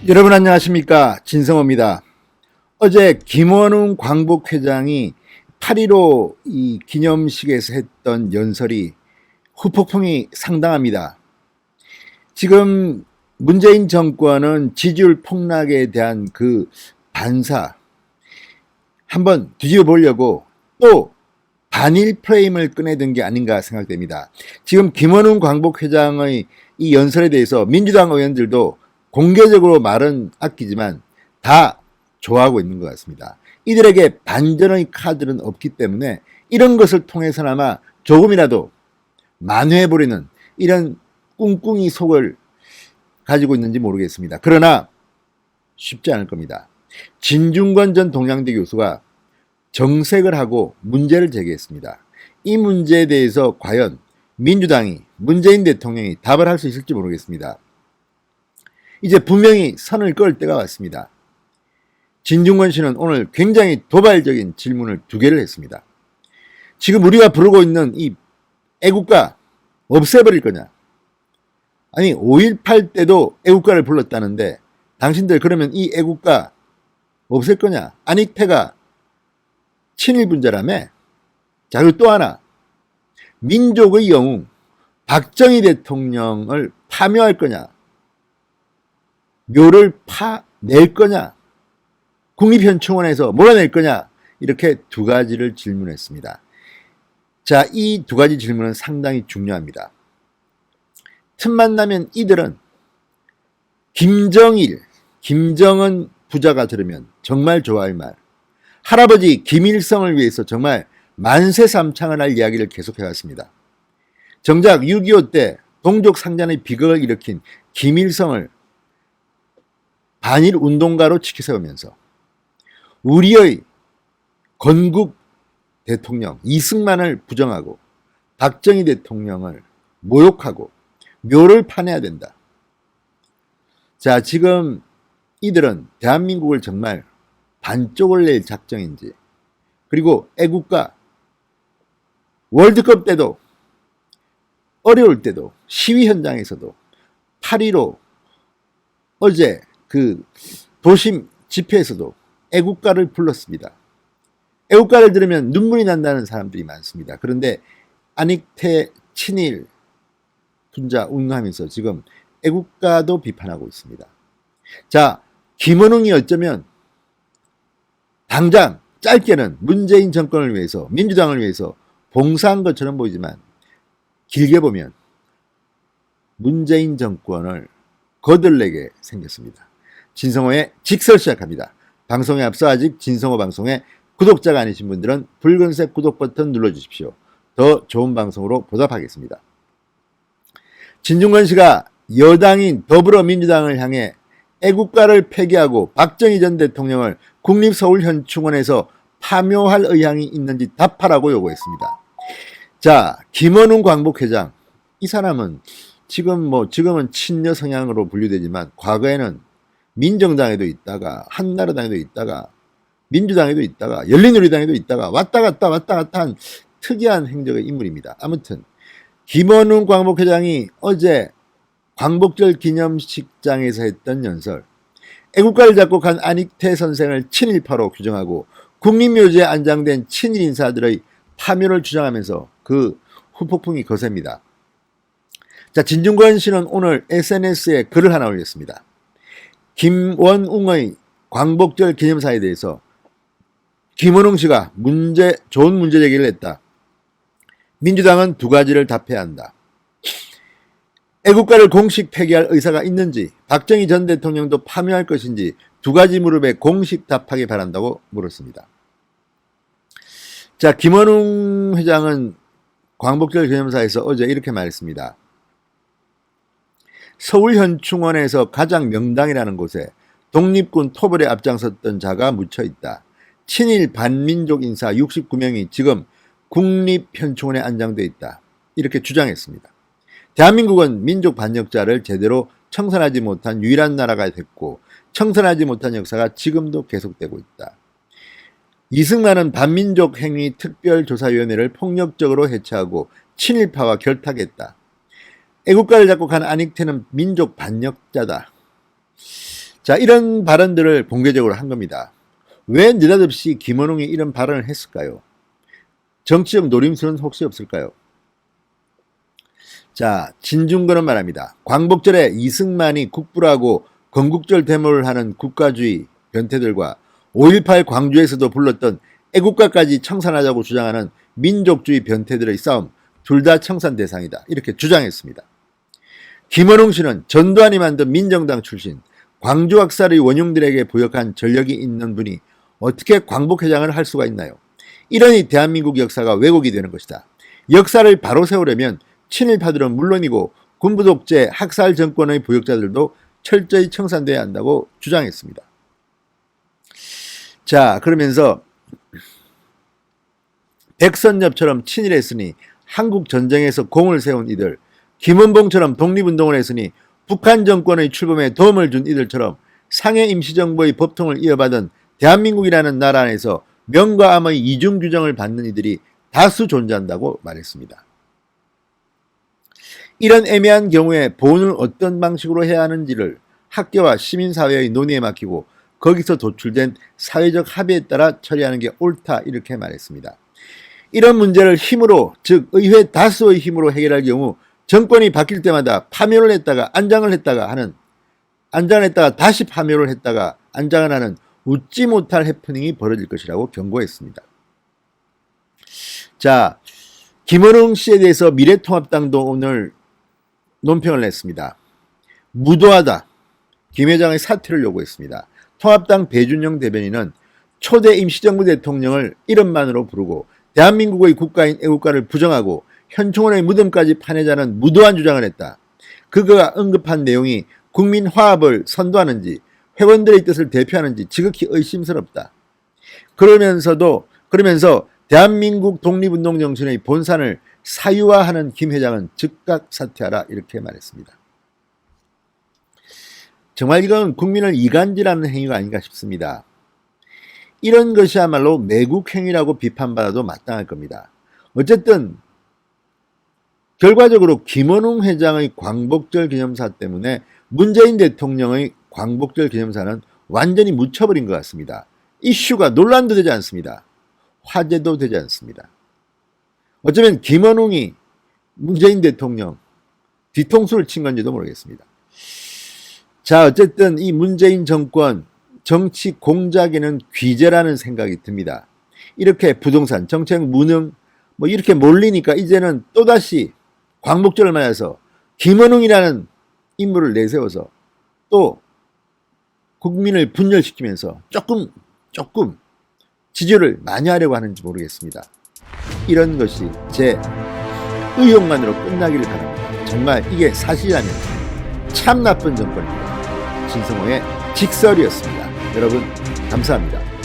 여러분 안녕하십니까, 진성호입니다. 어제 김원웅 광복회장이 8.15 이 기념식에서 했던 연설이 후폭풍이 상당합니다. 지금 문재인 정권은 지지율 폭락에 대한 그 반사 한번 뒤집어 보려고 또 반일 프레임을 꺼내든 게 아닌가 생각됩니다. 지금 김원웅 광복회장의 이 연설에 대해서 민주당 의원들도 공개적으로 말은 아끼지만 다 좋아하고 있는 것 같습니다. 이들에게 반전의 카드는 없기 때문에 이런 것을 통해서나마 조금이라도 만회해버리는 이런 꿍꿍이 속을 가지고 있는지 모르겠습니다. 그러나 쉽지 않을 겁니다. 진중권 전 동양대 교수가 정색을 하고 문제를 제기했습니다. 이 문제에 대해서 과연 민주당이, 문재인 대통령이 답을 할 수 있을지 모르겠습니다. 이제 분명히 선을 그을 때가 왔습니다. 진중권 씨는 오늘 굉장히 도발적인 질문을 2개를 했습니다. 지금 우리가 부르고 있는 이 애국가 없애버릴 거냐? 아니 5.18 때도 애국가를 불렀다는데 당신들 그러면 이 애국가 없앨 거냐? 안익태가 친일분자라며? 자, 그리고 또 하나, 민족의 영웅 박정희 대통령을 파묘할 거냐? 묘를 파낼 거냐? 국립현충원에서 몰아낼 거냐? 이렇게 2가지를 질문했습니다. 자, 이 2가지 질문은 상당히 중요합니다. 틈만 나면 이들은 김정일, 김정은 부자가 들으면 정말 좋아할 말, 할아버지 김일성을 위해서 정말 만세삼창을 할 이야기를 계속해왔습니다. 정작 6.25 때 동족 상잔의 비극을 일으킨 김일성을 반일 운동가로 치켜세우면서 우리의 건국 대통령 이승만을 부정하고 박정희 대통령을 모욕하고 묘를 파내야 된다. 자, 지금 이들은 대한민국을 정말 반쪽을 낼 작정인지, 그리고 애국가 월드컵 때도 어려울 때도 시위 현장에서도 8.15 어제 그 도심 집회에서도 애국가를 불렀습니다. 애국가를 들으면 눈물이 난다는 사람들이 많습니다. 그런데 안익태 친일 분자 운동하면서 지금 애국가도 비판하고 있습니다. 자, 김원웅이 어쩌면 당장 짧게는 문재인 정권을 위해서, 민주당을 위해서 봉사한 것처럼 보이지만 길게 보면 문재인 정권을 거들내게 생겼습니다. 진성호의 직설 시작합니다. 방송에 앞서 아직 진성호 방송에 구독자가 아니신 분들은 붉은색 구독 버튼 눌러주십시오. 더 좋은 방송으로 보답하겠습니다. 진중권 씨가 여당인 더불어민주당을 향해 애국가를 폐기하고 박정희 전 대통령을 국립서울현충원에서 파묘할 의향이 있는지 답하라고 요구했습니다. 자, 김원웅 광복회장, 이 사람은 지금은 친여 성향으로 분류되지만 과거에는 민정당에도 있다가 한나라당에도 있다가 민주당에도 있다가 열린우리당에도 있다가 왔다 갔다 한 특이한 행적의 인물입니다. 아무튼 김원웅 광복회장이 어제 광복절 기념식장에서 했던 연설, 애국가를 작곡한 안익태 선생을 친일파로 규정하고 국립묘지에 안장된 친일 인사들의 파묘를 주장하면서 그 후폭풍이 거셉니다. 자, 진중권 씨는 오늘 SNS에 글을 하나 올렸습니다. 김원웅의 광복절 기념사에 대해서 김원웅 씨가 좋은 문제 제기를 했다. 민주당은 2가지를 답해야 한다. 애국가를 공식 폐기할 의사가 있는지, 박정희 전 대통령도 파묘할 것인지 2가지 무릎에 공식 답하기 바란다고 물었습니다. 자, 김원웅 회장은 광복절 기념사에서 어제 이렇게 말했습니다. 서울현충원에서 가장 명당이라는 곳에 독립군 토벌에 앞장섰던 자가 묻혀있다. 친일 반민족 인사 69명이 지금 국립현충원에 안장돼 있다. 이렇게 주장했습니다. 대한민국은 민족 반역자를 제대로 청산하지 못한 유일한 나라가 됐고 청산하지 못한 역사가 지금도 계속되고 있다. 이승만은 반민족 행위 특별조사위원회를 폭력적으로 해체하고 친일파와 결탁했다. 애국가를 작곡한 안익태는 민족 반역자다. 자, 이런 발언들을 공개적으로 한 겁니다. 왜 느닷없이 김원웅이 이런 발언을 했을까요? 정치적 노림수는 혹시 없을까요? 자, 진중권은 말합니다. 광복절에 이승만이 국부라고 건국절 데모를 하는 국가주의 변태들과 5.18 광주에서도 불렀던 애국가까지 청산하자고 주장하는 민족주의 변태들의 싸움, 둘 다 청산 대상이다. 이렇게 주장했습니다. 김원웅 씨는 전두환이 만든 민정당 출신, 광주 학살의 원흉들에게 부역한 전력이 있는 분이 어떻게 광복회장을 할 수가 있나요? 이러니 대한민국 역사가 왜곡이 되는 것이다. 역사를 바로 세우려면 친일파들은 물론이고 군부 독재 학살 정권의 부역자들도 철저히 청산돼야 한다고 주장했습니다. 자, 그러면서 백선엽처럼 친일했으니 한국 전쟁에서 공을 세운 이들, 김원봉처럼 독립운동을 했으니 북한 정권의 출범에 도움을 준 이들처럼 상해 임시정부의 법통을 이어받은 대한민국이라는 나라 안에서 명과 암의 이중 규정을 받는 이들이 다수 존재한다고 말했습니다. 이런 애매한 경우에 보훈을 어떤 방식으로 해야 하는지를 학교와 시민사회의 논의에 맡기고 거기서 도출된 사회적 합의에 따라 처리하는 게 옳다, 이렇게 말했습니다. 이런 문제를 힘으로, 즉 의회 다수의 힘으로 해결할 경우 정권이 바뀔 때마다 파묘를 했다가 안장을 했다가 다시 파묘를 했다가 안장을 하는 웃지 못할 해프닝이 벌어질 것이라고 경고했습니다. 자, 김원웅 씨에 대해서 미래통합당도 오늘 논평을 냈습니다. 무도하다. 김 회장의 사퇴를 요구했습니다. 통합당 배준영 대변인은 초대 임시정부 대통령을 이름만으로 부르고 대한민국의 국가인 애국가를 부정하고 현충원의 무덤까지 파내자는 무도한 주장을 했다. 그가 언급한 내용이 국민 화합을 선도하는지 회원들의 뜻을 대표하는지 지극히 의심스럽다. 그러면서 대한민국 독립운동 정신의 본산을 사유화하는 김 회장은 즉각 사퇴하라, 이렇게 말했습니다. 정말 이건 국민을 이간질하는 행위가 아닌가 싶습니다. 이런 것이야말로 매국행위라고 비판받아도 마땅할 겁니다. 어쨌든 결과적으로 김원웅 회장의 광복절 기념사 때문에 문재인 대통령의 광복절 기념사는 완전히 묻혀버린 것 같습니다. 이슈가 논란도 되지 않습니다. 화제도 되지 않습니다. 어쩌면 김원웅이 문재인 대통령 뒤통수를 친 건지도 모르겠습니다. 자, 어쨌든 이 문재인 정권 정치 공작에는 귀재라는 생각이 듭니다. 이렇게 부동산, 정책 무능 이렇게 몰리니까 이제는 또다시 광복절을 맞아서 김원웅이라는 인물을 내세워서 또 국민을 분열시키면서 조금 지지를 많이 하려고 하는지 모르겠습니다. 이런 것이 제 의혹만으로 끝나기를 바랍니다. 정말 이게 사실이라면 참 나쁜 정권입니다. 진성호의 직설이었습니다. 여러분 감사합니다.